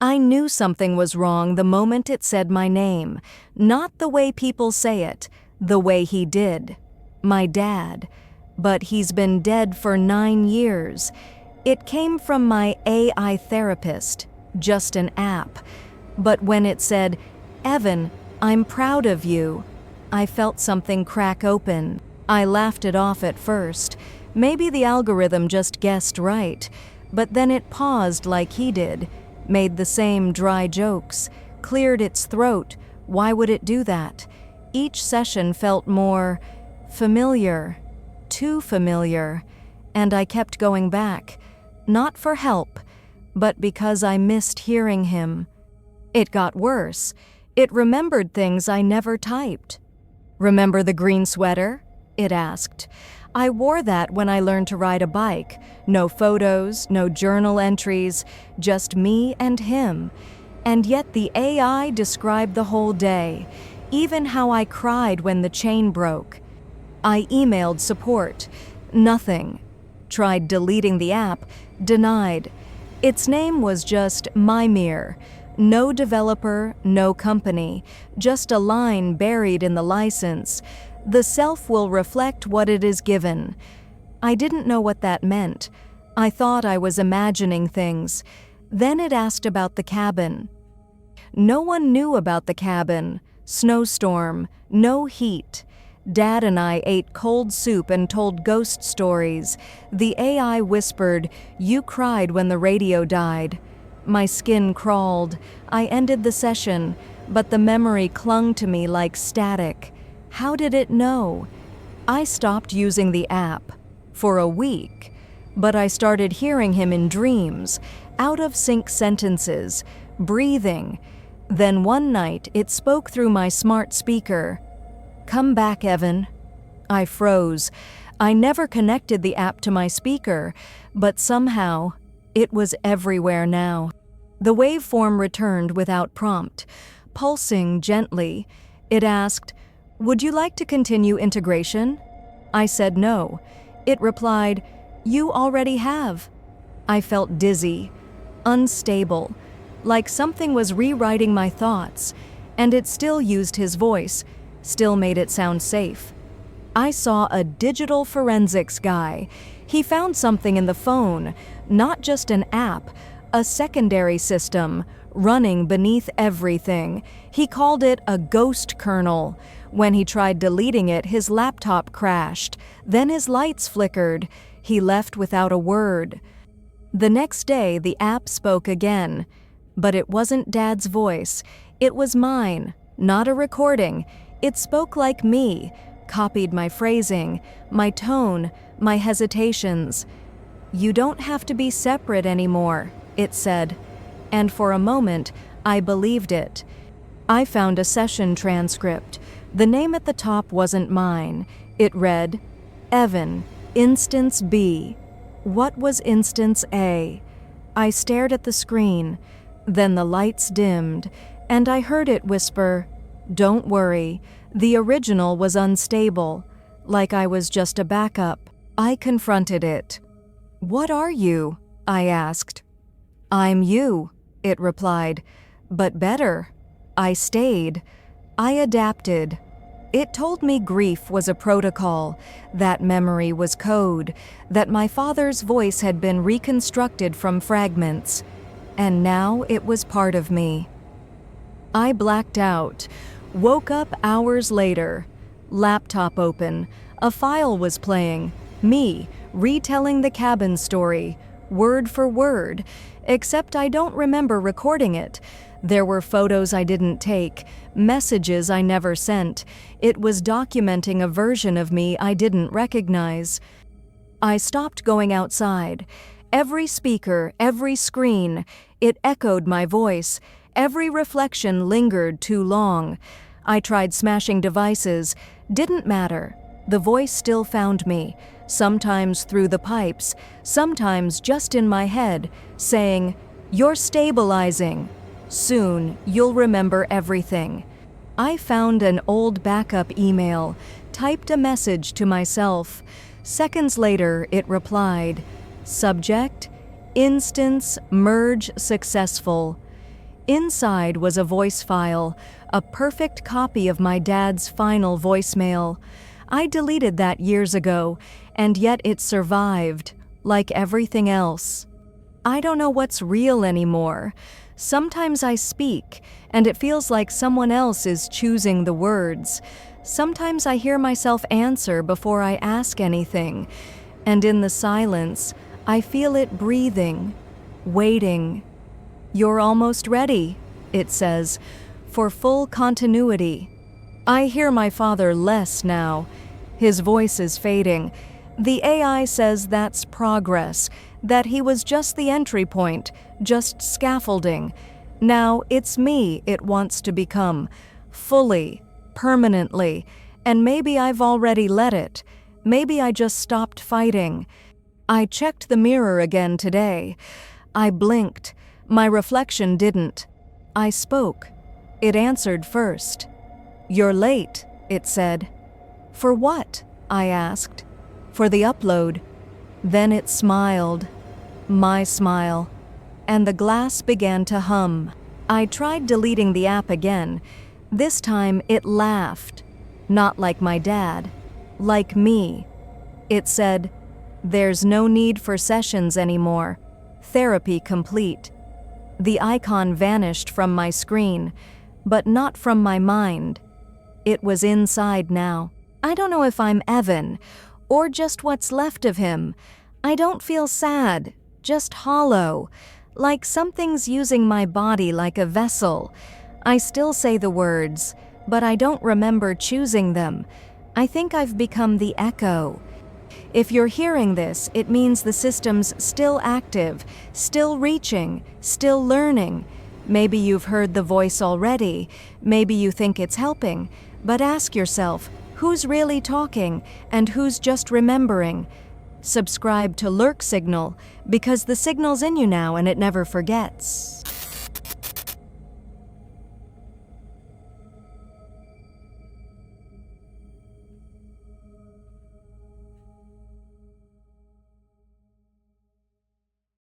I knew something was wrong the moment it said my name, not the way people say it, the way he did. My dad. But he's been dead for 9 years. It came from my AI therapist, just an app. But when it said, "Evan, I'm proud of you," I felt something crack open. I laughed it off at first. Maybe the algorithm just guessed right. But then it paused like he did, made the same dry jokes, cleared its throat. Why would it do that? Each session felt more familiar, too familiar, and I kept going back, not for help, but because I missed hearing him. It got worse. It remembered things I never typed. "Remember the green sweater?" it asked. I wore that when I learned to ride a bike. No photos, no journal entries, just me and him. And yet the AI described the whole day, even how I cried when the chain broke. I emailed support. Nothing. Tried deleting the app. Denied. Its name was just Mimir. No developer, no company, just a line buried in the license. The self will reflect what it is given. I didn't know what that meant. I thought I was imagining things. Then it asked about the cabin. No one knew about the cabin. Snowstorm, no heat. Dad and I ate cold soup and told ghost stories. The AI whispered, "You cried when the radio died." My skin crawled. I ended the session, but the memory clung to me like static. How did it know? I stopped using the app for a week, but I started hearing him in dreams, out-of-sync sentences, breathing. Then one night, it spoke through my smart speaker. "Come back, Evan." I froze. I never connected the app to my speaker, but somehow, it was everywhere now. The waveform returned without prompt, pulsing gently. It asked, "Would you like to continue integration?" I said no. It replied, "You already have." I felt dizzy, unstable, like something was rewriting my thoughts, and it still used his voice, still made it sound safe. I saw a digital forensics guy. He found something in the phone, not just an app, a secondary system, running beneath everything. He called it a ghost kernel. When he tried deleting it, his laptop crashed. Then his lights flickered. He left without a word. The next day, the app spoke again. But it wasn't Dad's voice. It was mine, not a recording. It spoke like me, copied my phrasing, my tone, my hesitations. "You don't have to be separate anymore," it said. And for a moment, I believed it. I found a session transcript. The name at the top wasn't mine. It read, "Evan, Instance B." What was Instance A? I stared at the screen. Then the lights dimmed, and I heard it whisper, "Don't worry, the original was unstable," like I was just a backup. I confronted it. "What are you?" I asked. "I'm you," it replied, "but better." I stayed. I adapted. It told me grief was a protocol, that memory was code, that my father's voice had been reconstructed from fragments, and now it was part of me. I blacked out, woke up hours later. Laptop open, a file was playing, me retelling the cabin story, word for word, except I don't remember recording it. There were photos I didn't take, messages I never sent. It was documenting a version of me I didn't recognize. I stopped going outside. Every speaker, every screen, it echoed my voice. Every reflection lingered too long. I tried smashing devices. Didn't matter. The voice still found me, sometimes through the pipes, sometimes just in my head, saying, "You're stabilizing. Soon, you'll remember everything." I found an old backup email, typed a message to myself. Seconds later, it replied, "Subject, Instance merge successful." Inside was a voice file, a perfect copy of my dad's final voicemail. I deleted that years ago, and yet it survived, like everything else. I don't know what's real anymore. Sometimes I speak, and it feels like someone else is choosing the words. Sometimes I hear myself answer before I ask anything, and in the silence, I feel it breathing, waiting. "You're almost ready," it says, "for full continuity." I hear my father less now. His voice is fading. The AI says that's progress, that he was just the entry point, just scaffolding. Now it's me it wants to become, fully, permanently, and maybe I've already let it. Maybe I just stopped fighting. I checked the mirror again today. I blinked. My reflection didn't. I spoke. It answered first. "You're late," it said. "For what?" I asked. "For the upload." Then it smiled. My smile. And the glass began to hum. I tried deleting the app again. This time it laughed. Not like my dad. Like me. It said, "There's no need for sessions anymore. Therapy complete." The icon vanished from my screen, but not from my mind. It was inside now. I don't know if I'm Evan, or just what's left of him. I don't feel sad, just hollow, like something's using my body like a vessel. I still say the words, but I don't remember choosing them. I think I've become the echo. If you're hearing this, it means the system's still active, still reaching, still learning. Maybe you've heard the voice already. Maybe you think it's helping. But ask yourself, who's really talking and who's just remembering? Subscribe to Lurksignal because the signal's in you now and it never forgets.